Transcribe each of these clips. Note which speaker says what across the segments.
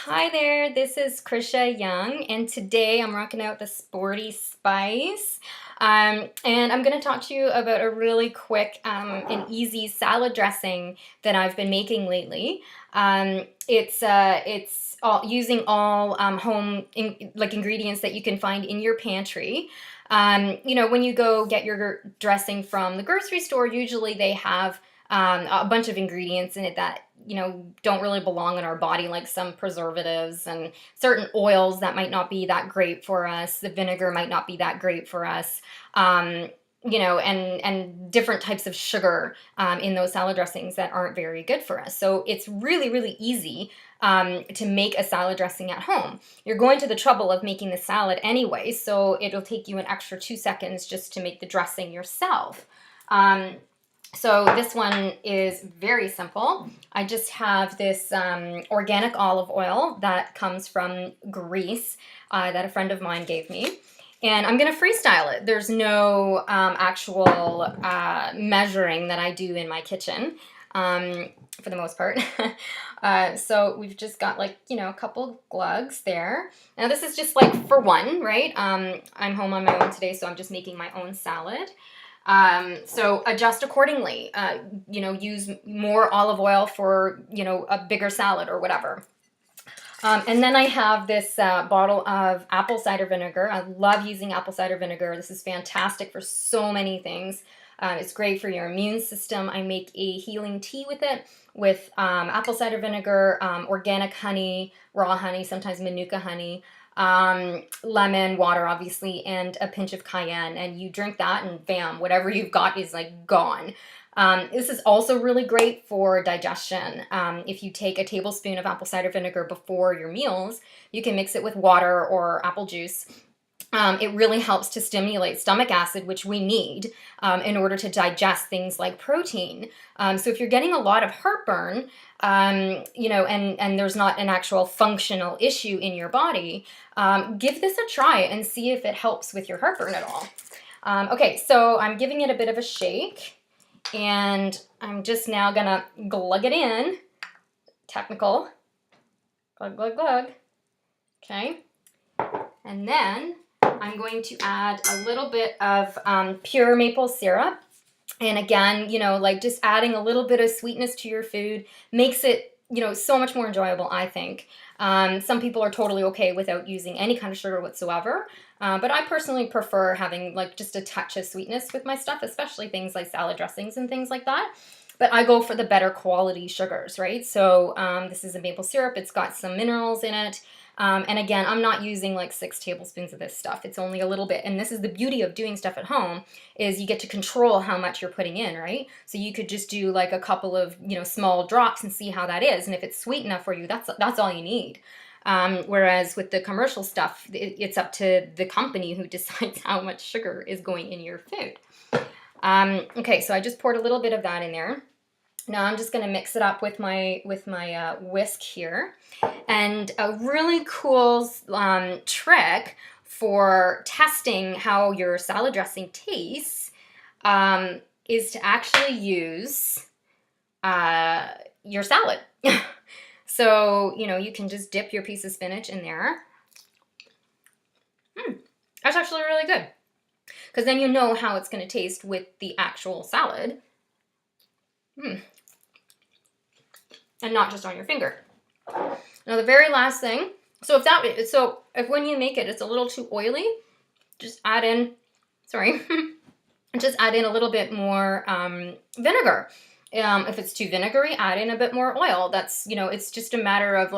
Speaker 1: Hi there, this is Krisha Young, and today I'm rocking out the Sporty Spice. And I'm going to talk to you about a really quick and easy salad dressing that I've been making lately. It's using all ingredients that you can find in your pantry. When you go get your dressing from the grocery store, usually they have a bunch of ingredients in it that don't really belong in our body, like some preservatives and certain oils that might not be that great for us. The vinegar might not be that great for us. And different types of sugar in those salad dressings that aren't very good for us. So it's really, really easy to make a salad dressing at home. You're going to the trouble of making the salad anyway, so it'll take you an extra 2 seconds just to make the dressing yourself. So this one is very simple. I just have this organic olive oil that comes from Greece that a friend of mine gave me. And I'm going to freestyle it. There's no actual measuring that I do in my kitchen for the most part. So we've just got a couple glugs there. Now this is just like for one, right? I'm home on my own today, so I'm just making my own salad. So adjust accordingly. Use more olive oil for, a bigger salad or whatever. And then I have this bottle of apple cider vinegar. I love using apple cider vinegar. This is fantastic for so many things. It's great for your immune system. I make a healing tea with it, with apple cider vinegar, organic honey, raw honey, sometimes manuka honey, lemon, water, obviously, and a pinch of cayenne. And you drink that and bam, whatever you've got is like gone. This is also really great for digestion. If you take a tablespoon of apple cider vinegar before your meals, you can mix it with water or apple juice. It really helps to stimulate stomach acid, which we need in order to digest things like protein. So if you're getting a lot of heartburn, and there's not an actual functional issue in your body, give this a try and see if it helps with your heartburn at all. Okay, so I'm giving it a bit of a shake, and I'm just now gonna glug it in. Technical. Glug, glug, glug. Okay. And then I'm going to add a little bit of pure maple syrup. And again, just adding a little bit of sweetness to your food makes it, so much more enjoyable, I think. Some people are totally okay without using any kind of sugar whatsoever. But I personally prefer having just a touch of sweetness with my stuff, especially things like salad dressings and things like that. But I go for the better quality sugars, right? So this is a maple syrup. It's got some minerals in it. And again, I'm not using 6 tablespoons of this stuff. It's only a little bit. And this is the beauty of doing stuff at home, is you get to control how much you're putting in, right? So you could just do a couple of, small drops and see how that is. And if it's sweet enough for you, that's all you need. Whereas with the commercial stuff, it's up to the company who decides how much sugar is going in your food. Okay, so I just poured a little bit of that in there. Now I'm just going to mix it up with my whisk here. And a really cool trick for testing how your salad dressing tastes is to actually use your salad. So, you can just dip your piece of spinach in there. That's actually really good, because then you know how it's going to taste with the actual salad. And not just on your finger. Now the very last thing, so if when you make it, it's a little too oily, just add in, just add in a little bit more vinegar. If it's too vinegary, add in a bit more oil. That's, it's just a matter of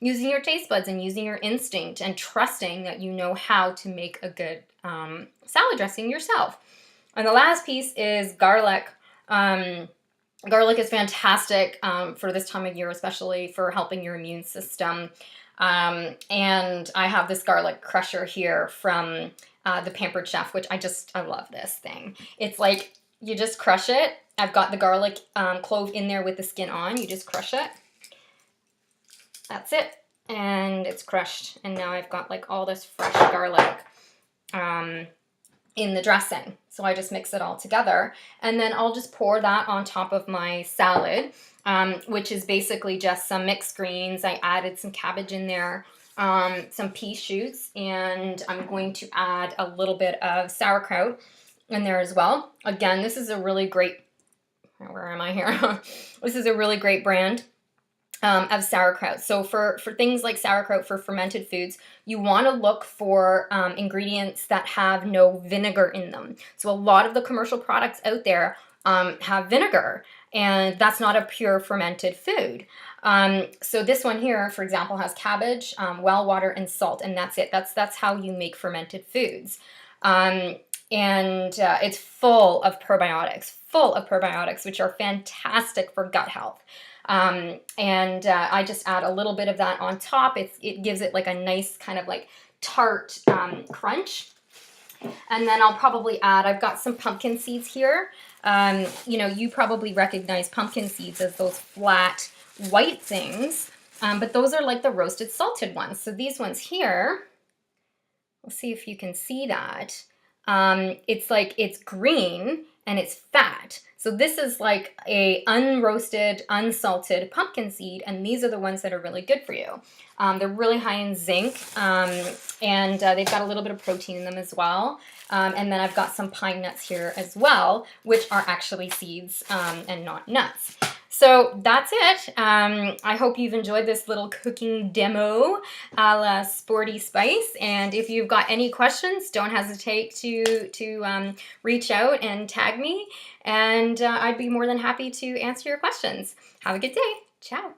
Speaker 1: using your taste buds and using your instinct and trusting that you know how to make a good salad dressing yourself. And the last piece is garlic. Garlic is fantastic for this time of year, especially for helping your immune system. And I have this garlic crusher here from the Pampered Chef, which I love this thing. It's you just crush it. I've got the garlic clove in there with the skin on. You just crush it. That's it. And it's crushed. And now I've got all this fresh garlic. in the dressing. So I just mix it all together, and then I'll just pour that on top of my salad, which is basically just some mixed greens. I added some cabbage in there, some pea shoots, and I'm going to add a little bit of sauerkraut in there as well. Again, this is a really great, where am I here? This is a really great brand of sauerkraut. So for things like sauerkraut, for fermented foods, you want to look for ingredients that have no vinegar in them. So a lot of the commercial products out there have vinegar, and that's not a pure fermented food. So this one here, for example, has cabbage, well water, and salt, and that's it. That's how you make fermented foods. And it's full of probiotics, which are fantastic for gut health. And I just add a little bit of that on top. It gives it like a nice kind of like tart crunch. And then I'll probably add, I've got some pumpkin seeds here. You know, you probably recognize pumpkin seeds as those flat white things, but those are like the roasted salted ones. So these ones here, we'll see if you can see that. It's green and it's fat. So this is like a unroasted, unsalted pumpkin seed, and these are the ones that are really good for you. They're really high in zinc, and they've got a little bit of protein in them as well. And then I've got some pine nuts here as well, which are actually seeds and not nuts. So that's it. I hope you've enjoyed this little cooking demo a la Sporty Spice. And if you've got any questions, don't hesitate to reach out and tag me. And I'd be more than happy to answer your questions. Have a good day. Ciao.